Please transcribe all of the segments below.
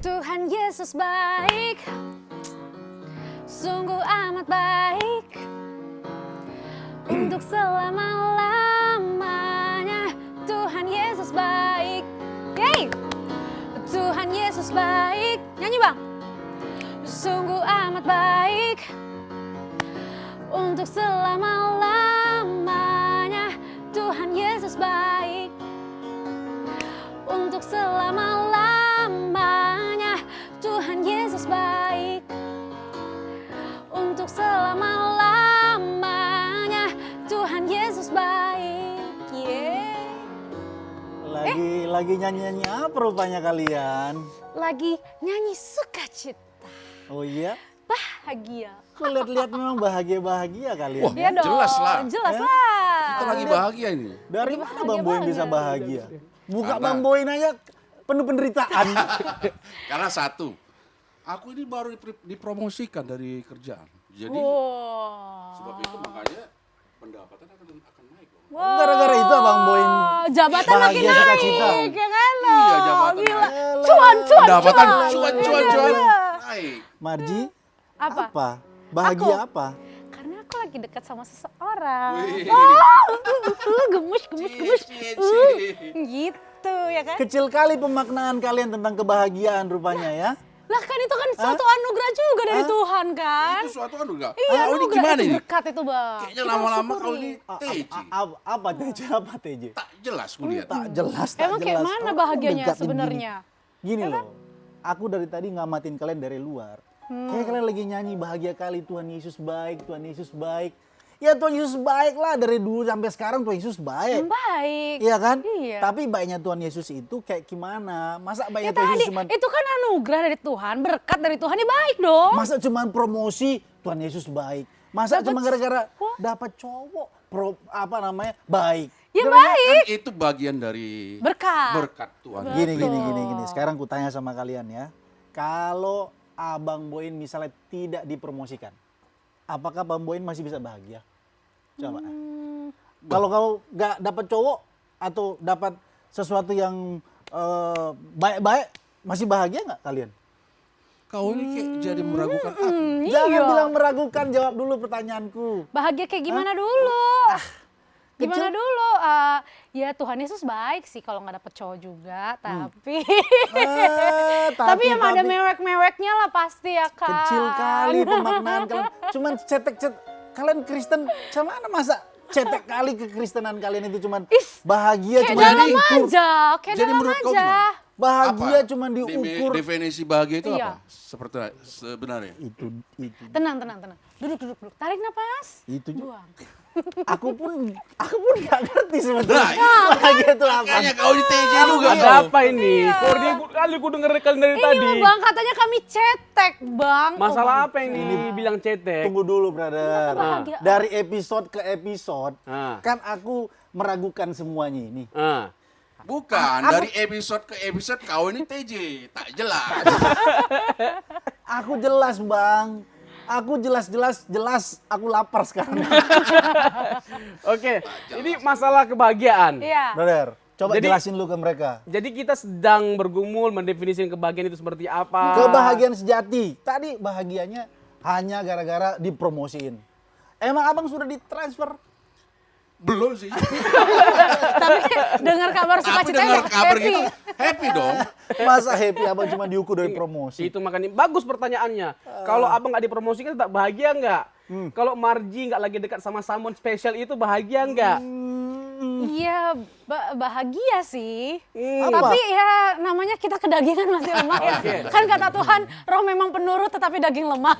Tuhan Yesus baik, sungguh amat baik, untuk selama-lamanya. Tuhan Yesus baik, yeay. Tuhan Yesus baik, nyanyi bang. Sungguh amat baik, untuk selama-lamanya. Tuhan Yesus baik, untuk selama-lamanya. Tuhan Yesus baik, untuk selama-lamanya. Tuhan Yesus baik, yeah. Lagi nyanyi-nyanyi apa rupanya kalian? Lagi nyanyi sukacita, Oh iya? bahagia. Kok lihat-lihat memang bahagia-bahagia kalian. Wah, Iya dong, jelas lah. jelas Ya. lah. Kita lagi bahagia ini. Dari lagi mana bahagia Bang Boyin bisa banget. bahagia? Buka Karena- Bang Boyin aja penuh penderitaan. Karena satu, aku ini baru dipromosikan dari kerjaan. Jadi Wow. sebab itu makanya pendapatan akan naik. Wow. Gara-gara itu Bang Boyin jabatan makin bahagia sukacita. naik, ya kan lo? Iya, jabatan Gila. naik. Cuan. Pendapatan cuan. cuan naik. Marji, Apa? Bahagia Aku? apa? Karena aku lagi dekat sama seseorang. Wih. Gemes. Gitu, ya kan? Kecil kali pemaknaan kalian tentang kebahagiaan rupanya ya. Lah kan itu kan suatu anugerah juga dari Tuhan kan? Itu suatu anu enggak? Iya, Kau ini anugerah gimana itu ini? berkat itu bang. Kayaknya Kita lama-lama syukuri. kau ini TJ. Apa TJ? Apa TJ? Tak jelas kulihat. Tak jelas, tak Emang kayak jelas. mana Oh, bahagianya deketin sebenarnya? Gini loh, aku dari tadi ngamatin kalian dari luar. Kayak kalian lagi nyanyi bahagia kali, Tuhan Yesus baik, Tuhan Yesus baik. Ya Tuhan Yesus baik lah, dari dulu sampai sekarang Tuhan Yesus baik. Baik. Iya kan? Iya. Tapi baiknya Tuhan Yesus itu kayak gimana? Masa Ya baiknya Tuhan tadi, Yesus cuma itu kan anugerah dari Tuhan, berkat dari Tuhan, ya baik dong. masa cuma promosi Tuhan Yesus baik? Masa cuma gara-gara dapat cowok baik? Ya Kan baik. itu bagian dari Berkat. Tuhan. Gini. Sekarang ku tanya sama kalian ya. Kalau Abang Boyin misalnya tidak dipromosikan, apakah Bang Boyin masih bisa bahagia? Coba. Kalau kau nggak dapat cowok atau dapat sesuatu yang baik-baik, masih bahagia nggak kalian? Kau ini kayak jadi meragukan aku. Jangan Iya. bilang meragukan, jawab dulu pertanyaanku. Bahagia kayak gimana dulu? Gimana dulu? Ya Tuhan Yesus baik sih kalau nggak dapet cowok juga, tapi tapi emang ada mewek-meweknya lah pasti ya kan. Kecil kali pemaknaan kalian. Cuman kalian Kristen, cuman masa cetek kali kekristenan kalian itu cuman bahagia Kayak cuma dalam diukur. aja, kayak Jadi dalam menurut kau aja. gimana? Bahagia Apa? cuma diukur. Definisi bahagia itu Iya. apa? Seperti sebenarnya. Itu Tenang. Duduk. Tarik napas. itu juga. Buang. Aku pun nggak ngerti sebetulnya. Bahagia itu apa? Makanya kau di TJ juga. Ada apa ini? Kok kali ku denger kalian dari Ini tadi. mah bang katanya kami cetek bang. Masalah Oh, apa yang dibilang cetek? Tunggu dulu, brother. Kebahagiaan. Dari episode ke episode, Ah. kan aku meragukan semuanya ini. Ah. Bukan, dari episode ke episode kau ini TJ. Tak jelas. Aku jelas, Bang. Aku jelas aku lapar sekarang. Oke, ini masalah kebahagiaan. Iya. Brother, coba Jadi- jelasin lu ke mereka. Jadi kita sedang bergumul mendefinisikan kebahagiaan itu seperti apa. Kebahagiaan sejati. Tadi bahagianya hanya gara-gara dipromosiin. Emang abang sudah ditransfer? Belum sih. Tapi dengar kabar Tapi sukacita dengar kabar happy. gitu, happy dong. Masa happy abang cuma diukur dari promosi? Itu makanya bagus pertanyaannya. Kalau abang nggak dipromosikan tetap bahagia nggak? Kalau Marji nggak lagi dekat sama someone spesial itu bahagia nggak? Iya bahagia sih. Apa? Tapi ya namanya kita kedagingan masih lemah ya. Oke. Kan kata Tuhan, roh memang penurut tetapi daging lemah.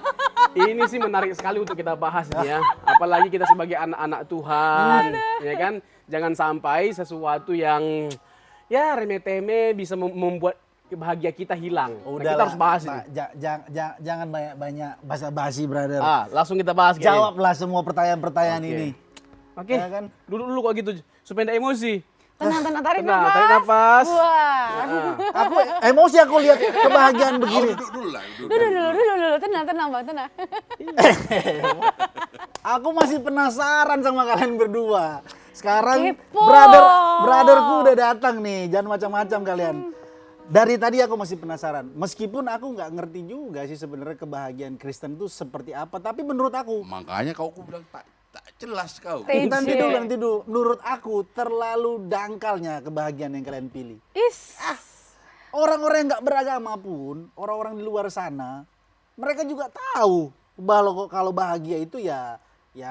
Ini sih menarik sekali untuk kita bahas nih ya. Apalagi kita sebagai anak-anak Tuhan, ya kan? Jangan sampai sesuatu yang ya remeh-temeh bisa membuat bahagia kita hilang. Nah, kita harus bahas ini. Jangan banyak basa-basi, brother. Langsung kita bahas kayaknya. Jawablah semua pertanyaan-pertanyaan Oke. ini. Oke, Ya kan? dulu kok gitu supaya tidak emosi. Tenang, tarik Tenang, nafas. tarik nafas. Wah. Aku emosi aku lihat kebahagiaan Kau begini. duduk dulu lah. Dulu. Tenang bang, tenang. Aku masih penasaran sama kalian berdua. Sekarang Kepo. brotherku udah datang nih. Jangan macam-macam kalian. Dari tadi aku masih penasaran. Meskipun aku nggak ngerti juga sih sebenarnya kebahagiaan Kristen itu seperti apa. Tapi menurut aku, Makanya aku bilang tak jelas kau. nanti dulu. Menurut aku terlalu dangkalnya kebahagiaan yang kalian pilih. Is. Orang-orang yang nggak beragama pun, orang-orang di luar sana, mereka juga tahu bahwa kalau bahagia itu ya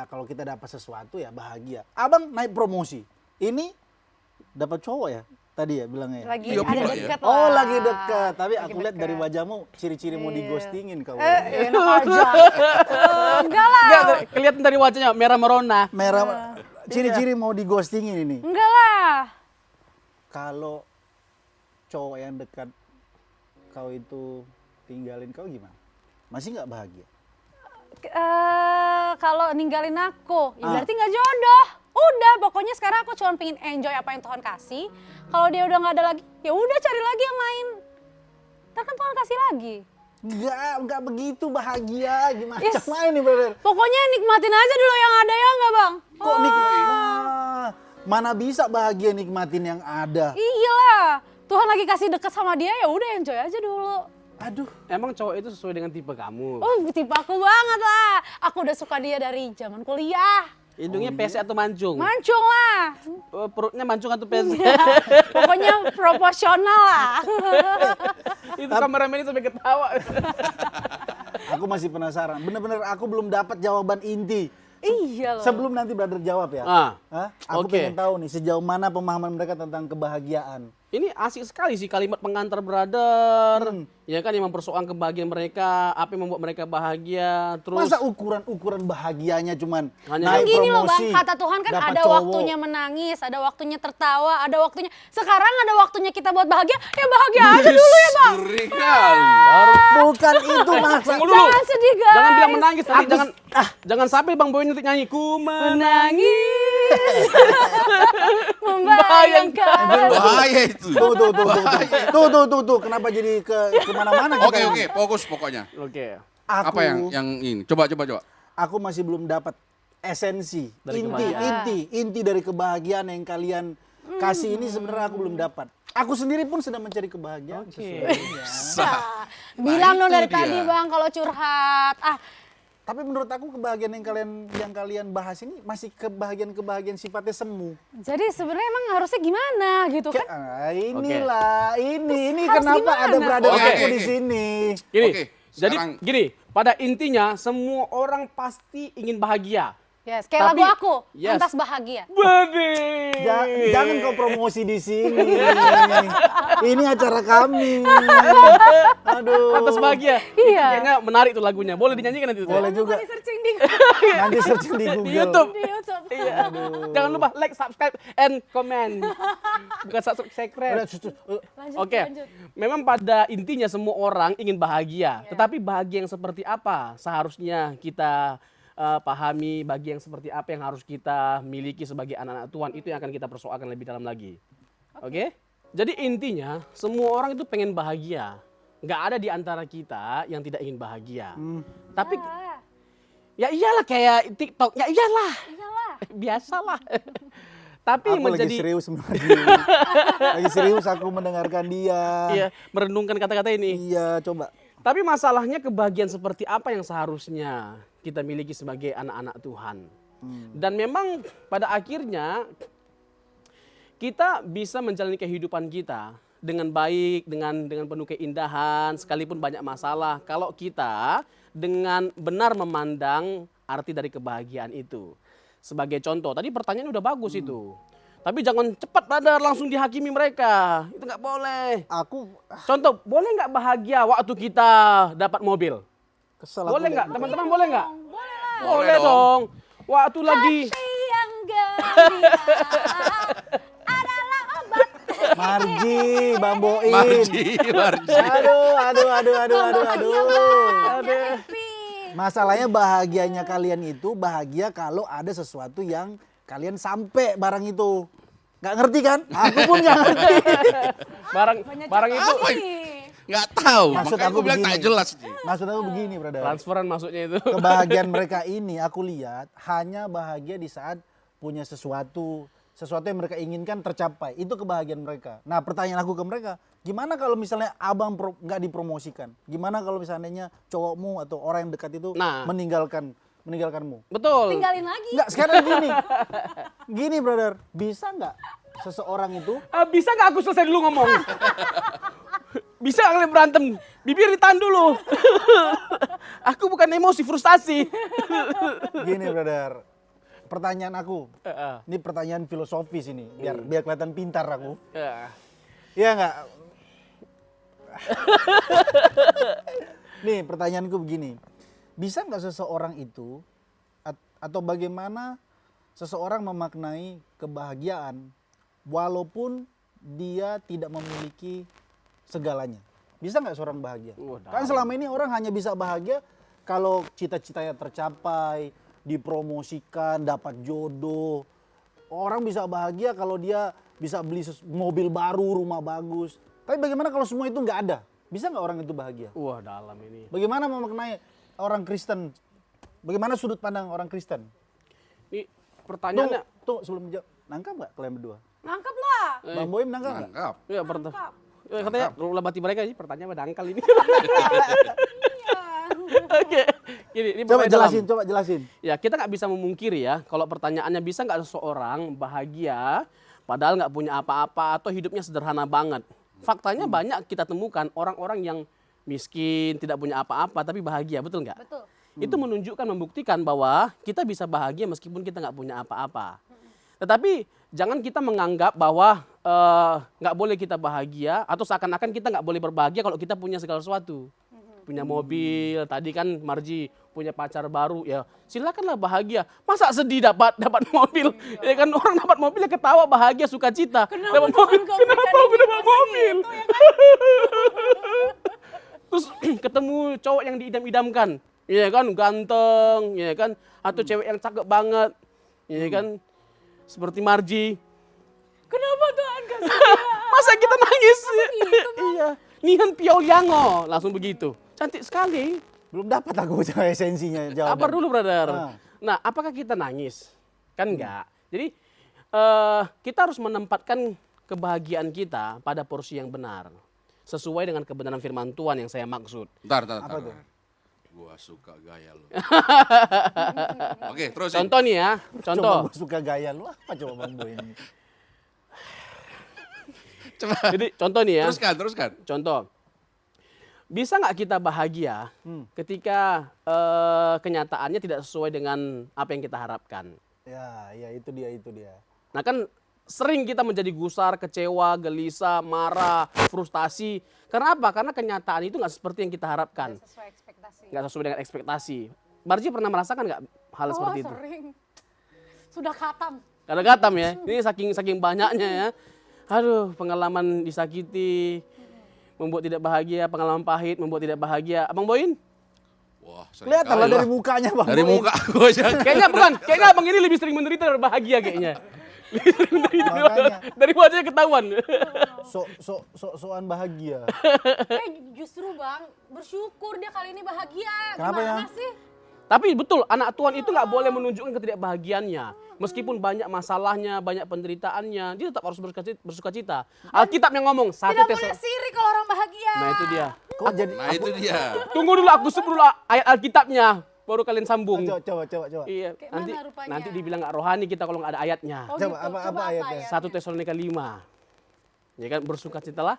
kalau kita dapat sesuatu ya bahagia. Abang naik promosi, ini dapat cowok ya tadi ya bilangnya. Ya? Lagi Iya, ada pula ya. dekat lah. Oh lagi dekat, tapi Lagi aku lihat dari dekat. wajahmu ciri-ciri mau digostingin kau. Enak aja. Enggak lah. Enggak, kelihatan dari wajahnya merah merona. Merah, ciri-ciri mau digostingin ini. Enggak lah. Kalau cowok yang dekat kau itu tinggalin kau gimana? Masih nggak bahagia? Kalau ninggalin aku, ya berarti nggak jodoh. Udah, pokoknya sekarang aku cuma pengen enjoy apa yang Tuhan kasih. Kalau dia udah nggak ada lagi, ya udah cari lagi yang lain. Ntar kan Tuhan kasih lagi. Enggak begitu bahagia. Gimana Yes. main nih, brother? Pokoknya nikmatin aja dulu yang ada ya nggak bang? Kok mana bisa bahagia nikmatin yang ada? Iya lah, Tuhan lagi kasih deket sama dia ya udah enjoy aja dulu. Aduh. Emang cowok itu sesuai dengan tipe kamu? Oh tipe aku banget lah. Aku udah suka dia dari zaman kuliah. Hidungnya pesek atau mancung? Mancung lah. Perutnya mancung atau pesek? Pokoknya proporsional lah. Itu kameramen ini sampai ketawa. Aku masih penasaran. Bener-bener aku belum dapat jawaban inti. Iya loh. Sebelum nanti brother jawab ya. Hah? Aku Oke. pengen tahu nih sejauh mana pemahaman mereka tentang kebahagiaan. Ini asik sekali sih kalimat pengantar brother. Ya kan yang mempersoalkan kebahagiaan mereka, apa yang membuat mereka bahagia. Terus Masa ukuran bahagianya cuman Hanya naik Gini loh promosi, bang, kata Tuhan kan dapat ada cowok. waktunya menangis, ada waktunya tertawa, ada waktunya. Sekarang ada waktunya kita buat bahagia, ya bahagia aja dulu ya bang. Ngeri kali. baru Bukan itu maksud. tunggu dulu. Jangan sedih guys. Jangan bilang menangis, nanti jangan sampai Bang Boy nanti nyanyi ku Menangis, membayangkan. Bahaya itu. Tuh. Kenapa jadi kemana-mana kita? Oke, fokus pokoknya. Oke. Aku, Apa yang ini? Coba. Aku masih belum dapat esensi, Dari inti dari kebahagiaan yang kalian kasih ini sebenarnya aku belum dapat. Aku sendiri pun sedang mencari kebahagiaan. Oke. Bilang dong itu dari dia. tadi bang kalau curhat. Tapi menurut aku kebahagiaan yang kalian bahas ini masih kebahagiaan sifatnya semu. Jadi sebenarnya emang harusnya gimana gitu kan? Inilah, ini harus kenapa gimana? ada brother Oke, aku oke. di sini. Gini, Oke, jadi sekarang- gini, pada intinya semua orang pasti ingin bahagia. Yes, kayak Tapi- lagu aku, yes. Pantas Bahagia. Bade. Jangan kau promosi di sini. Ini acara kami. Aduh. Pantas bahagia. Iya. Kayaknya menarik tuh lagunya. Boleh dinyanyikan nanti tuh. Boleh juga. Searching di Nanti searching di Google. Di YouTube. di YouTube. Iya. Jangan lupa like, subscribe, and comment. Bukan subscribe. Udah, Lanjut, Oke, lanjut. memang pada intinya semua orang ingin bahagia. Tetapi bahagia yang seperti apa seharusnya kita pahami, bahagia yang seperti apa yang harus kita miliki sebagai anak-anak Tuhan, itu yang akan kita persoalkan lebih dalam lagi. Oke? Jadi intinya semua orang itu pengen bahagia. Nggak ada di antara kita yang tidak ingin bahagia. Tapi ya iyalah kayak TikTok, ya iyalah. Iyalah. Biasalah. Tapi Aku lagi menjadi serius lagi serius aku mendengarkan dia. iya, merenungkan kata-kata ini. Iya, coba. Tapi masalahnya kebahagiaan seperti apa yang seharusnya kita miliki sebagai anak-anak Tuhan. Dan memang pada akhirnya kita bisa menjalani kehidupan kita dengan baik, dengan penuh keindahan, sekalipun banyak masalah. Kalau kita dengan benar memandang arti dari kebahagiaan itu. Sebagai contoh, tadi pertanyaan udah bagus itu. Tapi jangan cepat brother langsung dihakimi mereka. Itu nggak boleh. Aku Contoh, boleh nggak bahagia waktu kita dapat mobil? kesel Boleh aku nggak? lihat. Teman-teman boleh nggak? Boleh lah. Boleh dong. Waktu lagi Yang gembira adalah obat. Marji, Bang Boin. Marji. Aduh. Masalahnya bahagianya kalian itu bahagia kalau ada sesuatu yang kalian sampai barang itu. Nggak ngerti kan? Aku pun nggak ngerti. barang itu Apa ini? Nggak tahu. Maksud Makanya aku aku bilang tak begini. jelas nih. Maksud aku begini, brother. transferan maksudnya itu. Kebahagiaan mereka ini aku lihat hanya bahagia di saat punya sesuatu, sesuatu yang mereka inginkan tercapai, itu kebahagiaan mereka. Nah, pertanyaan aku ke mereka, gimana kalau misalnya abang nggak dipromosikan? Gimana kalau misalnya cowokmu atau orang yang dekat itu Nah. meninggalkanmu? Betul. Tinggalin lagi. Enggak, sekarang gini brother, bisa nggak seseorang itu Bisa nggak aku selesai dulu ngomong? Bisa nggak kalian berantem? Bibir ditahan dulu. Aku bukan emosi, frustasi. gini brother, pertanyaan aku, ini pertanyaan filosofis ini, biar kelihatan pintar aku. Iya nggak? Nih pertanyaanku begini, bisa nggak seseorang itu atau bagaimana seseorang memaknai kebahagiaan walaupun dia tidak memiliki segalanya? Bisa nggak seorang bahagia? Kan selama ini orang hanya bisa bahagia kalau cita-citanya tercapai, dipromosikan, dapat jodoh. Orang bisa bahagia kalau dia bisa beli mobil baru, rumah bagus. Tapi bagaimana kalau semua itu nggak ada? Bisa nggak orang itu bahagia? Wah, dalam ini. Bagaimana memaknai orang Kristen? Bagaimana sudut pandang orang Kristen? Ini pertanyaannya. Tuh sebelum jawab, nangkap nggak kalian berdua? Nangkap lah. Bang Boim nangkap nggak? Nangkap. Ya, katanya rulah bati mereka sih pertanyaan dangkal ini. Oke. Ini Coba pertanyaan dalam. coba jelasin. Ya, kita nggak bisa memungkiri ya, kalau pertanyaannya bisa nggak seseorang bahagia padahal nggak punya apa-apa atau hidupnya sederhana banget. Faktanya banyak kita temukan orang-orang yang miskin, tidak punya apa-apa tapi bahagia, betul nggak? Betul. Itu menunjukkan, membuktikan bahwa kita bisa bahagia meskipun kita nggak punya apa-apa. Tetapi jangan kita menganggap bahwa nggak boleh kita bahagia atau seakan-akan kita nggak boleh berbahagia kalau kita punya segala sesuatu. Punya mobil, tadi kan Marji punya pacar baru, ya silakanlah bahagia. Masa sedih dapat mobil? Ya kan orang dapat mobil ya ketawa, bahagia, sukacita. Dapat mobil, kenapa aku dapat mobil? Terus ketemu cowok yang diidam-idamkan, ya kan ganteng, ya kan, atau cewek yang cakep banget, ya kan, seperti Marji. Kenapa Tuhan kasih? Masa kita nangis? gitu, Iya, Nihan Piao Liango, langsung begitu. Cantik sekali. Belum dapat aku esensinya jawaban. Apa dulu, brother? Ah. Nah, apakah kita nangis? Kan enggak. Jadi kita harus menempatkan kebahagiaan kita pada porsi yang benar. Sesuai dengan kebenaran firman Tuhan yang saya maksud. Ntar. Apa tuh? Gua suka gaya lu. Oke, terus. Contoh nih ya, Coba contoh. gue suka gaya lu apa coba Bang Boim ini? Jadi contoh nih ya. Teruskan. Contoh. Bisa nggak kita bahagia ketika kenyataannya tidak sesuai dengan apa yang kita harapkan? Ya itu dia. Nah kan sering kita menjadi gusar, kecewa, gelisah, marah, frustasi. Karena apa? Karena kenyataan itu nggak seperti yang kita harapkan. Sesuai ekspektasi. Nggak sesuai dengan ekspektasi. Barji pernah merasakan nggak hal seperti itu? Sering. Sudah khatam. Kadang-kadang ya, ini saking banyaknya ya. Aduh, pengalaman disakiti, membuat tidak bahagia, pengalaman pahit, membuat tidak bahagia. Abang Boin? Wah, sering Kelihatan kali lah dari mukanya Bang Dari Boim. muka aku aja. Kayaknya abang ini lebih sering menderita daripada bahagia kayaknya. Lebih sering menderita Makanya. dari wajahnya ketahuan. Soan bahagia. Justru Bang, bersyukur dia kali ini bahagia. Kenapa Gimana ya? sih? Tapi betul, anak Tuhan itu nggak boleh menunjukkan ketidakbahagiaannya. Meskipun banyak masalahnya, banyak penderitaannya, dia tetap harus bersuka cita. Alkitab yang ngomong, Tidak boleh sirik kalau orang bahagia. Nah itu dia. Kok jadi Nah, itu dia. Tunggu dulu, aku sebut dulu ayat Alkitabnya, baru kalian sambung. coba. Iya, Kayak nanti mana rupanya? nanti dibilang nggak rohani kita kalau nggak ada ayatnya. Oh, Coba, gitu. apa ayatnya? 1 Tesalonika 5. Ya kan, bersukacitalah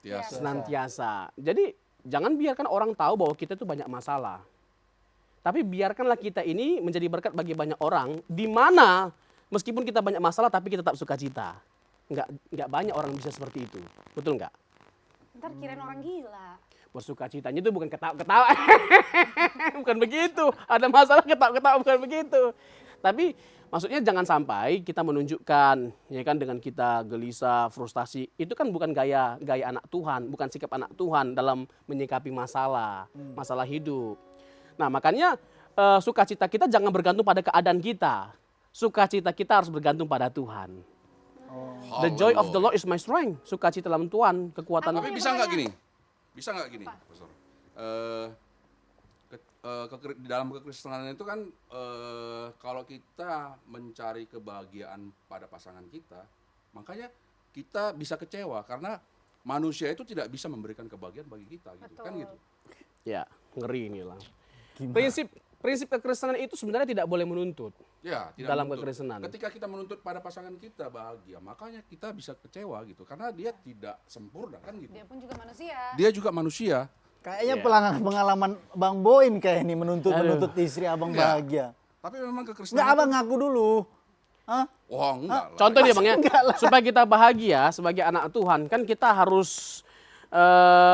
Biasa. senantiasa. Jadi jangan biarkan orang tahu bahwa kita itu banyak masalah. Tapi biarkanlah kita ini menjadi berkat bagi banyak orang, di mana meskipun kita banyak masalah tapi kita tetap sukacita. Nggak banyak orang bisa seperti itu. Betul nggak? Ntar kirain orang gila. Bersukacitanya itu bukan ketawa-ketawa. Bukan begitu. Ada masalah ketawa-ketawa, bukan begitu. Tapi maksudnya jangan sampai kita menunjukkan, ya kan, dengan kita gelisah, frustasi. Itu kan bukan gaya anak Tuhan, bukan sikap anak Tuhan dalam menyikapi masalah hidup. Nah makanya sukacita kita jangan bergantung pada keadaan kita. Sukacita kita harus bergantung pada Tuhan. The joy of the Lord is my strength. Sukacita dalam Tuhan, kekuatan. Tapi bisa nggak gini? Pastor? di dalam kekristenan itu kan kalau kita mencari kebahagiaan pada pasangan kita, makanya kita bisa kecewa karena manusia itu tidak bisa memberikan kebahagiaan bagi kita gitu. Kan gitu. Ya, ngeri ini lah. Prinsip kekristenan itu sebenarnya tidak boleh menuntut. Ya, tidak Dalam menuntut. kekristenan. Ketika kita menuntut pada pasangan kita bahagia, makanya kita bisa kecewa gitu karena dia tidak sempurna kan gitu. Dia pun juga manusia. Dia juga manusia. Kayaknya pengalaman Bang Boin kayak ini menuntut istri abang Iya. bahagia. Tapi memang Enggak, kekristenan abang ngaku dulu. Hah? wah enggak lah. Contoh nih Bang ya, supaya kita bahagia sebagai anak Tuhan, kan kita harus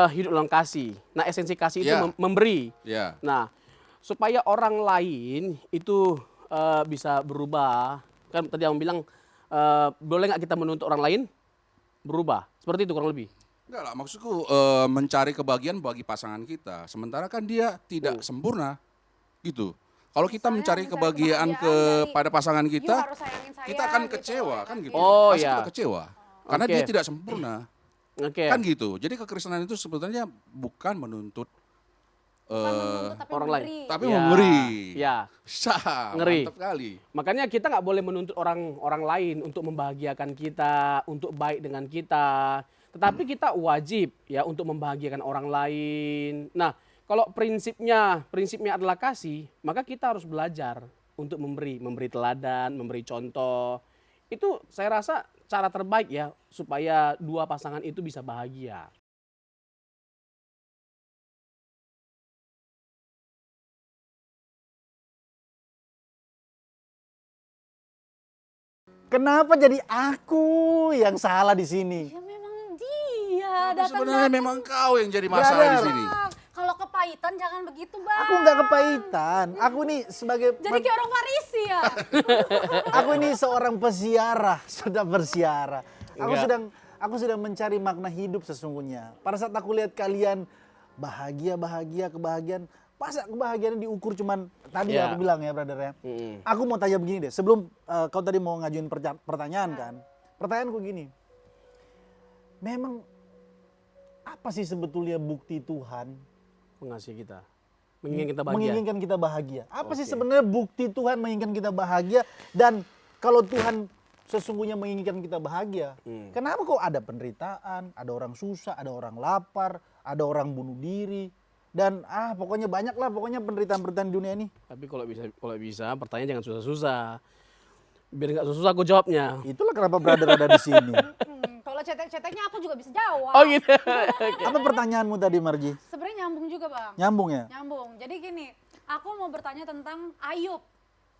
hidup dalam kasih. Nah, esensi kasih itu Ya. memberi. Ya. Nah, supaya orang lain itu bisa berubah, kan tadi yang bilang boleh nggak kita menuntut orang lain berubah? Seperti itu kurang lebih. Enggak lah, maksudku mencari kebahagiaan bagi pasangan kita. Sementara kan dia tidak sempurna, gitu. Kalau kita Saya mencari kebahagiaan dari, kepada pasangan "You kita, harus sayangin saya," kita akan gitu, kecewa, ya kan gitu. Oh, Pasti ya. kita kecewa, karena Oke. dia tidak sempurna, Oke. kan gitu. Jadi kekristenan itu sebenarnya bukan menuntut, Bukan menuntut, tapi orang lain. memberi. tapi Ya, memberi. Ya. Sah, Ngeri. mantap kali. Makanya kita nggak boleh menuntut orang lain untuk membahagiakan kita, untuk baik dengan kita. Tetapi kita wajib ya untuk membahagiakan orang lain. Nah, kalau prinsipnya adalah kasih, maka kita harus belajar untuk memberi teladan, memberi contoh. Itu saya rasa cara terbaik ya supaya dua pasangan itu bisa bahagia. Kenapa jadi aku yang salah di sini? Ya memang dia Tapi datang. sebenarnya memang kau yang jadi masalah di Brother. sini. Kalau kepahitan jangan begitu, Bang. Aku nggak kepahitan. Aku nih sebagai Jadi kayak orang Farisi ya. aku ini seorang peziarah, sudah bersiarah. Enggak. Aku sedang mencari makna hidup sesungguhnya. Pada saat aku lihat kalian bahagia, kebahagiaan, masa kebahagiaan diukur cuman tadi Ya. aku bilang ya, brother ya. Mm-mm. Aku mau tanya begini deh, sebelum kau tadi mau ngajuin pertanyaan kan. Pertanyaanku gini. Memang apa sih sebetulnya bukti Tuhan Mengasihi kita, menginginkan kita bahagia. menginginkan kita bahagia? Apa sih Oke. sebenarnya bukti Tuhan menginginkan kita bahagia? Dan kalau Tuhan sesungguhnya menginginkan kita bahagia, kenapa kok ada penderitaan, ada orang susah, ada orang lapar, ada orang bunuh diri, dan pokoknya banyak lah pokoknya penderitaan-penderitaan di dunia ini. Tapi kalau bisa pertanyaan jangan susah-susah. Biar nggak susah aku jawabnya. Itulah kenapa brother ada di sini. Kalau cetek-ceteknya aku juga bisa jawab. Oh gitu. Apa pertanyaanmu tadi, Marji? Sebenarnya nyambung juga, Bang. Nyambung ya? Nyambung. Jadi gini, aku mau bertanya tentang Ayub.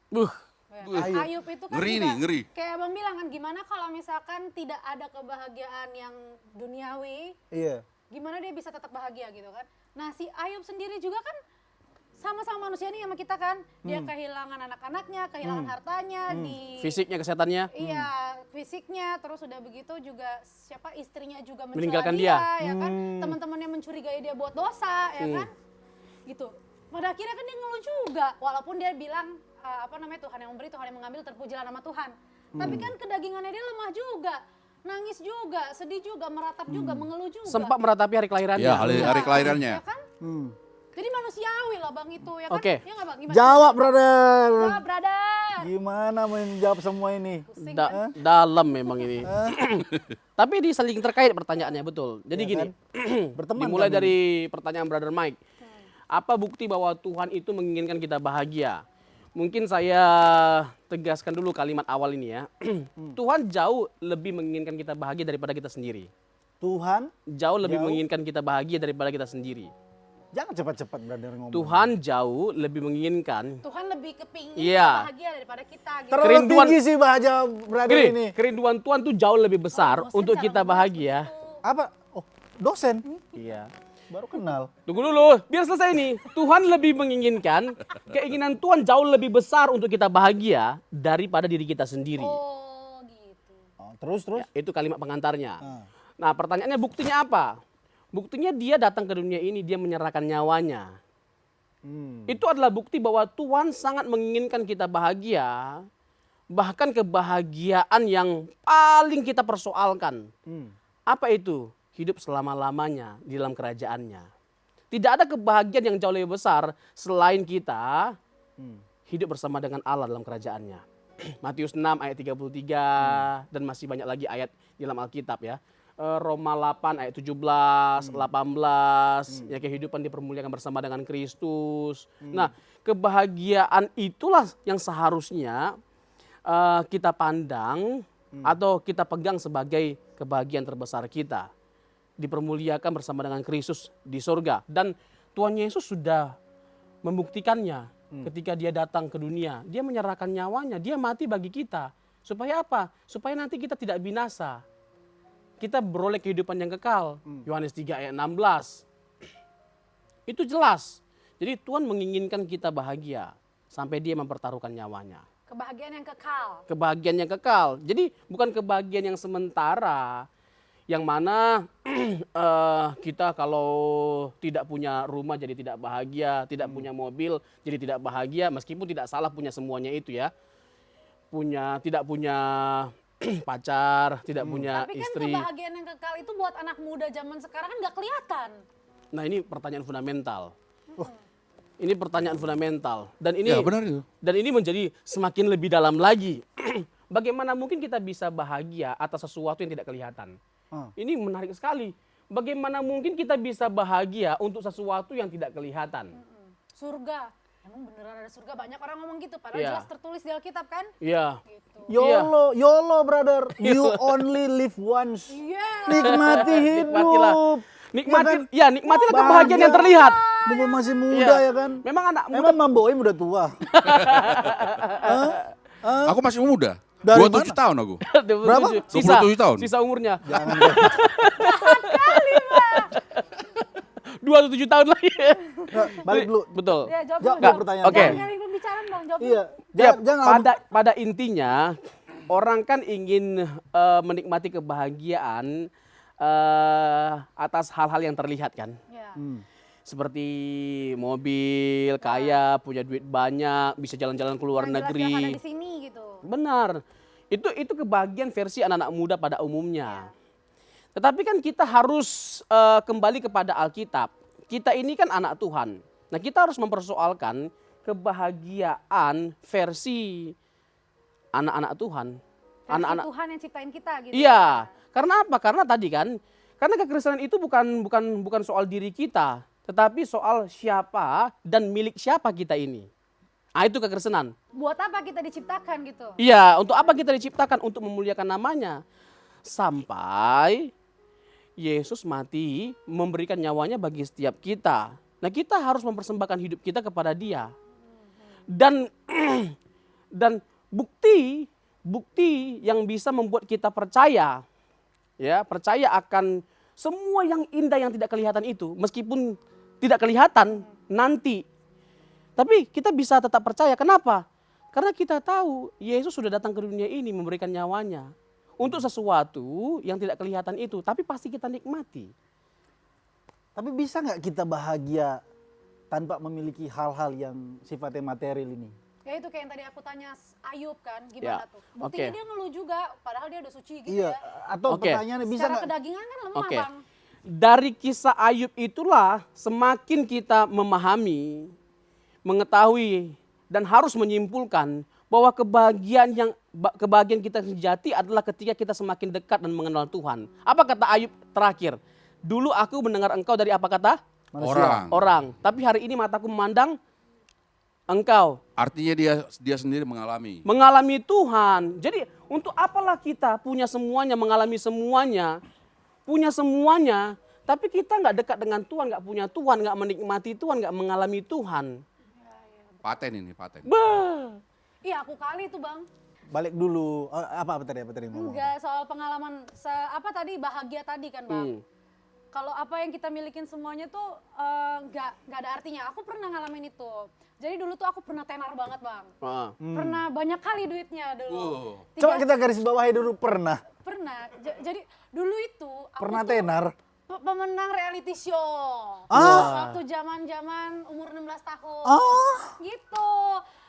Buh. Ya, Ayub. Ayub itu kan Ngeri juga, nih, ngeri. kayak Abang bilang kan, gimana kalau misalkan tidak ada kebahagiaan yang duniawi, Iya. gimana dia bisa tetap bahagia gitu kan. Nah si Ayub sendiri juga kan sama-sama manusia nih sama kita kan. Dia kehilangan anak-anaknya, kehilangan hartanya, di Fisiknya, kesehatannya. iya fisiknya, terus udah begitu juga siapa istrinya juga mencela Meninggalkan dia, dia. ya kan. Teman-temannya mencurigai dia buat dosa, ya kan. Gitu. Pada akhirnya kan dia ngeluh juga, walaupun dia bilang Tuhan yang memberi, Tuhan yang mengambil, terpujilah nama Tuhan. Tapi kan kedagingannya dia lemah juga, nangis juga, sedih juga, meratap juga, mengeluh juga. Sempat meratapi hari kelahirannya. Ya, hari kelahirannya. Ya kan? Hmm. Jadi manusiawi lah Bang itu, ya kan? Oke. Ya nggak Bang? Gimana? Jawab, brother. Jawab, brother. Gimana menjawab semua ini? Pusing Da- kan? dalam memang ini. Tapi di saling terkait pertanyaannya betul. Jadi Ya gini, kan? Berteman dimulai kami. dari pertanyaan Brother Mike. Apa bukti bahwa Tuhan itu menginginkan kita bahagia? Mungkin saya tegaskan dulu kalimat awal ini ya. Tuhan jauh lebih menginginkan kita bahagia daripada kita sendiri. Tuhan, Jauh lebih Jauh. menginginkan kita bahagia daripada kita sendiri. jangan cepat-cepat brother ngomong. Tuhan jauh lebih menginginkan. Tuhan lebih kepingin Iya. bahagia daripada kita. Gitu. Terlalu Kerinduan- tinggi sih bahagia brother Gini, ini. kerinduan Tuhan tuh jauh lebih besar dosen untuk cara kita ngomong bahagia. Apa? Oh, dosen. Iya. Baru kenal. Tunggu dulu, biar selesai nih. Tuhan lebih menginginkan, keinginan Tuhan jauh lebih besar untuk kita bahagia daripada diri kita sendiri. Oh gitu. Oh, terus. Ya, itu kalimat pengantarnya. Ah. Nah, pertanyaannya buktinya apa? Buktinya dia datang ke dunia ini, dia menyerahkan nyawanya. Itu adalah bukti bahwa Tuhan sangat menginginkan kita bahagia. Bahkan kebahagiaan yang paling kita persoalkan. Apa itu? Hidup selama-lamanya di dalam kerajaannya. Tidak ada kebahagiaan yang jauh lebih besar selain kita hidup bersama dengan Allah dalam kerajaannya. Matius 6 ayat 33 dan masih banyak lagi ayat di dalam Alkitab ya. Roma 8 ayat 17, 18, ya kehidupan dipermuliakan bersama dengan Kristus. Nah, kebahagiaan itulah yang seharusnya kita pandang atau kita pegang sebagai kebahagiaan terbesar kita. Dipermuliakan bersama dengan Kristus di surga. Dan Tuhan Yesus sudah membuktikannya ketika dia datang ke dunia. Dia menyerahkan nyawanya, dia mati bagi kita. Supaya apa? Supaya nanti kita tidak binasa. Kita beroleh kehidupan yang kekal. Yohanes 3 ayat 16. Itu jelas. Jadi Tuhan menginginkan kita bahagia sampai dia mempertaruhkan nyawanya. Kebahagiaan yang kekal. Kebahagiaan yang kekal. Jadi bukan kebahagiaan yang sementara. Yang mana kita kalau tidak punya rumah jadi tidak bahagia, tidak punya mobil jadi tidak bahagia, meskipun tidak salah punya semuanya itu ya. Tidak punya pacar, tidak punya Tapi kan istri. kebahagiaan yang kekal itu buat anak muda zaman sekarang kan nggak kelihatan. Nah ini pertanyaan fundamental. Ini pertanyaan fundamental. Dan ini Ya benar itu. Dan ini menjadi semakin lebih dalam lagi. Bagaimana mungkin kita bisa bahagia atas sesuatu yang tidak kelihatan? Ini menarik sekali. Bagaimana mungkin kita bisa bahagia untuk sesuatu yang tidak kelihatan? Surga. Emang beneran ada surga? Banyak orang ngomong gitu. Padahal Iya. jelas tertulis di Alkitab kan? Iya. Gitu. YOLO brother. You only live once. Iya. Nikmati Nikmatilah. hidup. Nikmatilah kebahagiaan Bahagia. yang terlihat. Mumpung masih muda Iya. ya kan. Memang anak muda. Emang Mamboim udah tua. Aku masih muda. Dari 27 tahun aku. Berapa? 27 tahun. Sisa umurnya. Jangan 27 tahun lagi. Nah, balik dulu. Betul. Ya, jawab Jawab dulu. pertanyaan. Oke. Jangan nyari pembicaraan dong, jawab dulu. Iya. Ya, Jangan pada intinya orang kan ingin menikmati kebahagiaan atas hal-hal yang terlihat kan. Ya. Seperti mobil, kaya, punya duit banyak, bisa jalan-jalan ke luar Yang jelas yang ada negeri. di sini gitu. Benar. Itu kebahagiaan versi anak-anak muda pada umumnya. Tetapi kan kita harus kembali kepada Alkitab. Kita ini kan anak Tuhan. Nah, kita harus mempersoalkan kebahagiaan versi anak-anak Tuhan. Versi Tuhan yang ciptain kita gitu. Iya. Karena apa? Karena tadi kan, karena kekristenan itu bukan soal diri kita, tetapi soal siapa dan milik siapa kita ini. Ah, itu kekristenan. Buat apa kita diciptakan gitu? Iya, untuk apa kita diciptakan? Untuk memuliakan namanya. Sampai Yesus mati memberikan nyawanya bagi setiap kita. Nah, kita harus mempersembahkan hidup kita kepada Dia. Dan bukti yang bisa membuat kita percaya, ya, percaya akan semua yang indah yang tidak kelihatan itu, meskipun tidak kelihatan nanti. Tapi kita bisa tetap percaya. Kenapa? Karena kita tahu Yesus sudah datang ke dunia ini memberikan nyawanya untuk sesuatu yang tidak kelihatan itu, tapi pasti kita nikmati. Tapi bisa nggak kita bahagia tanpa memiliki hal-hal yang sifatnya material ini? Ya itu kayak yang tadi aku tanya Ayub kan, gimana Ya, tuh? Buktinya oke. dia ngeluh juga, padahal dia udah suci gitu Iya. ya. Atau Oke. pertanyaannya bisa Secara nggak? kedagingan kan lemah Oke. Bang. Dari kisah Ayub itulah semakin kita memahami, mengetahui dan harus menyimpulkan bahwa kebahagiaan kita sejati adalah ketika kita semakin dekat dan mengenal Tuhan. Apa kata Ayub terakhir? Dulu aku mendengar engkau dari apa kata? Manusia. Orang. Tapi hari ini mataku memandang engkau. Artinya dia sendiri mengalami. Mengalami Tuhan. Jadi untuk apalah kita punya semuanya, mengalami semuanya, punya semuanya, tapi kita nggak dekat dengan Tuhan, nggak punya Tuhan, nggak menikmati Tuhan, nggak mengalami Tuhan. Paten ini, paten. Bah. Iya aku kali tuh Bang. Balik dulu. Apa tadi ngomong? Enggak, soal pengalaman, apa tadi bahagia tadi kan Bang. Kalau apa yang kita milikin semuanya tuh nggak ada artinya. Aku pernah ngalamin itu. Jadi dulu tuh aku pernah tenar banget Bang. Pernah banyak kali duitnya dulu. Coba kita garis bawahi dulu pernah. Pernah. Jadi dulu itu aku Pernah tuh tenar. pemenang reality show. Ah. Waktu zaman-zaman umur 16 tahun. Ah. Gitu.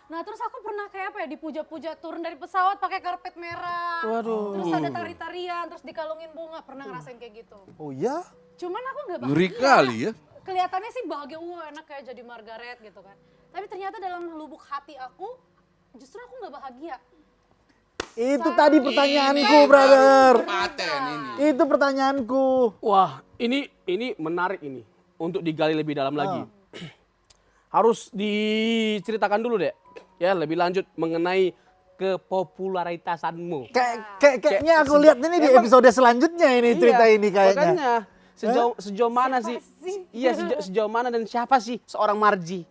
Nah terus aku pernah kayak apa ya, dipuja-puja turun dari pesawat pakai karpet merah. Waduh. Terus ada tari-tarian, terus dikalungin bunga. Pernah ngerasain kayak gitu. Oh ya? Cuman aku nggak Ngeri bahagia. kali ya. kelihatannya sih bahagia, enak kayak jadi Margaret gitu kan. Tapi ternyata dalam lubuk hati aku, justru aku nggak bahagia. Itu tadi pertanyaanku, Ini brother. paten ini. Itu pertanyaanku. Wah, ini menarik ini untuk digali lebih dalam lagi. Harus diceritakan dulu deh, ya lebih lanjut mengenai kepopularitasanmu. Kayaknya aku lihat ini di episode selanjutnya ini cerita ini kayaknya. Makanya sejauh mana sih? Iya, sejauh mana dan siapa sih seorang Marji?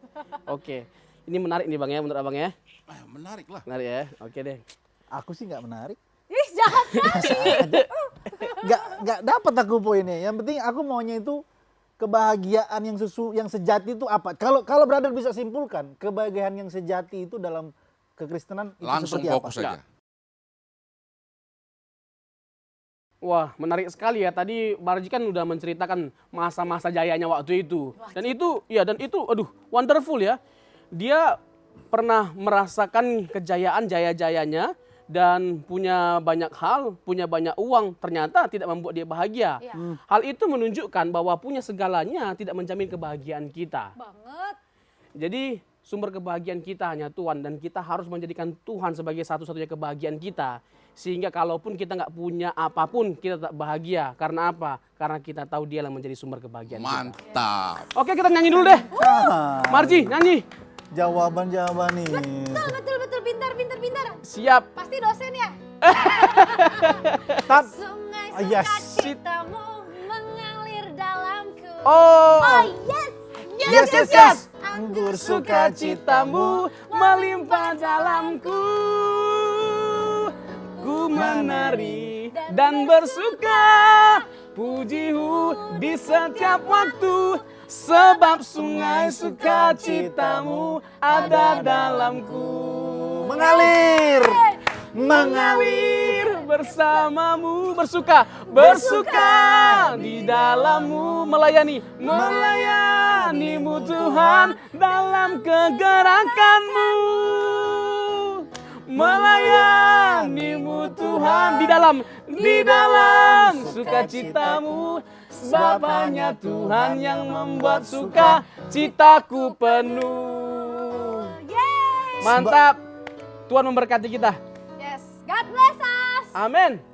Oke, ini menarik nih Bang ya, menurut Abang ya. Menarik lah. Menarik ya, oke deh. Aku sih nggak menarik. Ih, jahat kali. Nggak dapat aku poinnya. Yang penting aku maunya itu kebahagiaan yang sejati itu apa? Kalau brother bisa simpulkan kebahagiaan yang sejati itu dalam kekristenan itu Langsung seperti fokus apa? saja. Wah, menarik sekali ya. Tadi Marji kan udah menceritakan masa-masa jayanya waktu itu. Dan itu, aduh, wonderful ya. Dia pernah merasakan kejayaan jaya-jayanya dan punya banyak hal, punya banyak uang, ternyata tidak membuat dia bahagia. Iya. Hal itu menunjukkan bahwa punya segalanya tidak menjamin kebahagiaan kita. Banget. Jadi sumber kebahagiaan kita hanya Tuhan dan kita harus menjadikan Tuhan sebagai satu-satunya kebahagiaan kita. Sehingga kalaupun kita nggak punya apapun, kita tetap bahagia. Karena apa? Karena kita tahu dia yang menjadi sumber kebahagiaan kita. Mantap. Oke, kita nyanyi dulu deh. Marji, nyanyi. Jawaban nih. Betul, pintar. Siap. Pasti dosen ya? Tap. Sungai Yes. sukacitamu mengalir dalamku. Oh. Yes. Anggur Sukacitamu melimpah dalamku. Ku menari dan bersuka, pujimu di setiap waktu, sebab sungai sukacitamu ada dalamku. Mengalir bersamamu, bersuka di dalammu, melayanimu Tuhan dalam kegerakanmu. Melayanimu Tuhan di dalam sukacitamu, sebab hanya Tuhan yang membuat sukacitaku penuh. Yeay. Mantap. Tuhan memberkati kita. Yes. God bless us. Amin.